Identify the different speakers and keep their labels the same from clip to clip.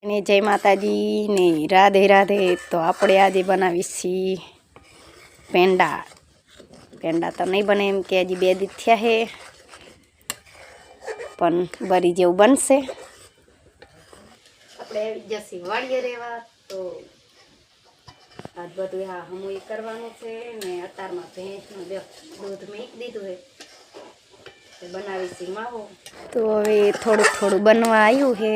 Speaker 1: ने जय माताजी ने राधे राधे। तो आपणे आजे बनावीशी पेंडा। पेंडा तो नहीं बने एम के हजी 2 दी थया है, पण बरी जेवुं बनशे। आपणे આવી જસી વાડીએ રહેવા। તો આજ બધું આ હમું કરવાનું છે ને અતારમાં ભેંસનું દૂધ મૂકી દીધું છે તે બનાવીશી માવો। તો હવે થોડું થોડું બનવા આવ્યું છે।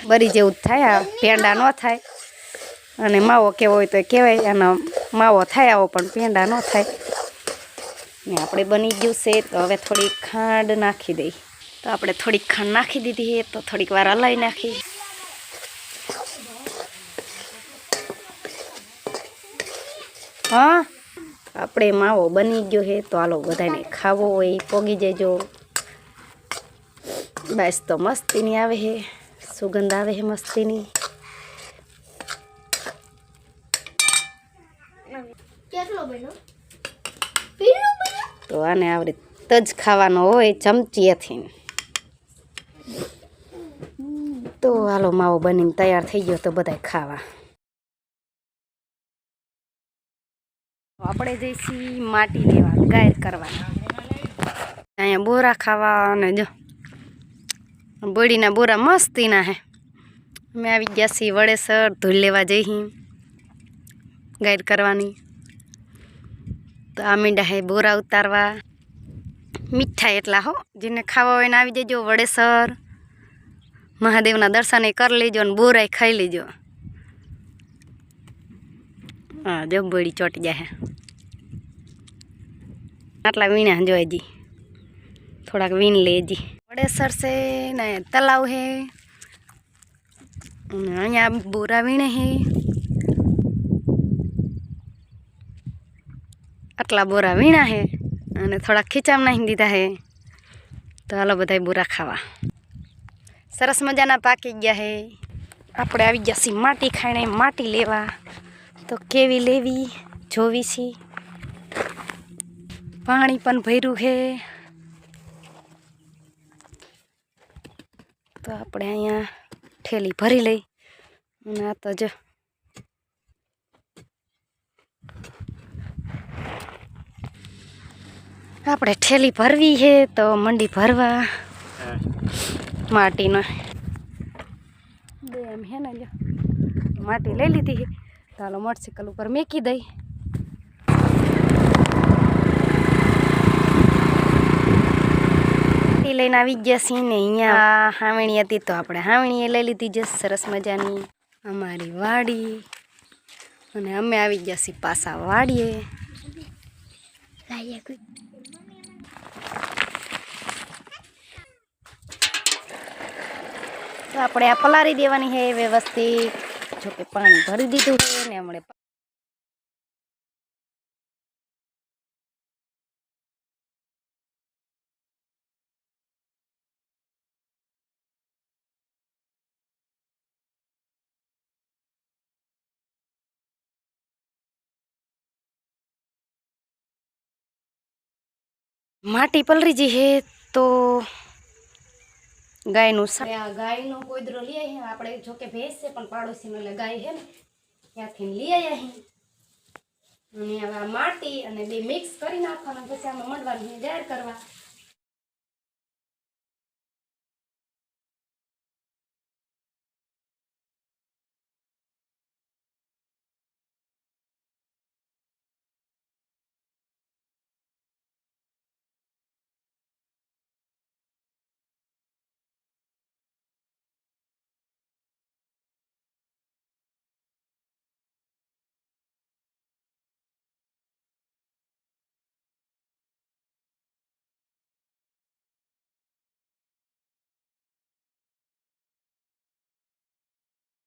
Speaker 1: बरी जेवुं थाय, पेंडा न थाय अने मावो केवो होय तो कहेवाय अने मावो थाय आवो पण पेंडा न थाय ने आपणे बनी गयुं छे। तो हवे थोड़ी खांड नाखी दई। तो आपणे थोड़ी खांड नाखी दीधी है। तो थोड़ीक वार हलाई नाखी। हाँ आपणे मावो बनी गयो है। तो हालो बधाने खावो होय पोगी जजो। बस तो मस्तीनी आवे है, सुगंध आवे है मस्तीनी। तो आने आवरे तज खावानो होय चमचीएथी। तो हालो मावो बनीने तैयार थई गयो। तो बधाय खावा। आपणे जईशी माटी लेवा गायर करवा। अहींया बोरा खावा अने जो बोरीना बोरा मस्तीना है। मैं आवी गया सी वड़ेसर धूल लेवा जई गायर करवानी। तो आ मींडा है बोरा उतारवा। मीठा एटला हो जेने खावा होय ने आवी जजो वड़ेसर। महादेवना दर्शन कर लीजो ने बोराय खाई लीजो। हाँ जो बोड़ी चोटी जाए आटला वीणा जो जी थोड़ा वीण ले जी। वड़ेसर से ने तलाव है अँ बोरा वीणे है। आटला बोरा वीणा है अने थोड़ा खीचाम नाखी दीधा है। तो हालो बधाय बोरा खावा। सरस मजाना पाकी गया है। आपणे आवी गया सी माटी खाणे माटी लेवा। तो केवी लेवी जोवी सी। पाणी पण भर्યું है। तो आपणे अहींया ठेली भरी लई अने आ तो जो आपणे ठेली भरवी है। तो मंडी भरवा माटी न एम है ने जो माटी लई लीधी है। तो हालो मोटरसाइकल पर मेकी दई। लईने आवी गया सी ने अहींया हावणी हती। तो आपणे हावणीए लई लीधी जे सरस मजानी अमारी वाड़ी। अने अमे आवी गया सी पासा वाड़ीए। तो आपणे आ पलारी देवानी है व्यवस्थित। जो के पानी भरी दीधुं है ने हमणे माटी पलरी जी है। तो गायनु गायनु कोदरो लई आया हैं। आपणे जो के भैंस छे पण पाड़ोशी में गाय है ने त्याथी लई आया हैं। अने हवे आ माटी अने बे मिक्स करी नाखवाना पछी आमां मंडવાનું है गायर करवा।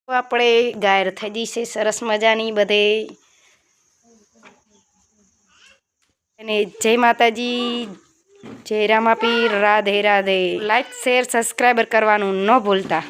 Speaker 1: आपणे गायर थई गई छे सरस मजानी बधे। जय माताजी જય Ramapir, Radhe Radhe. Like share subscriber કરવાનું ન ભૂલતા.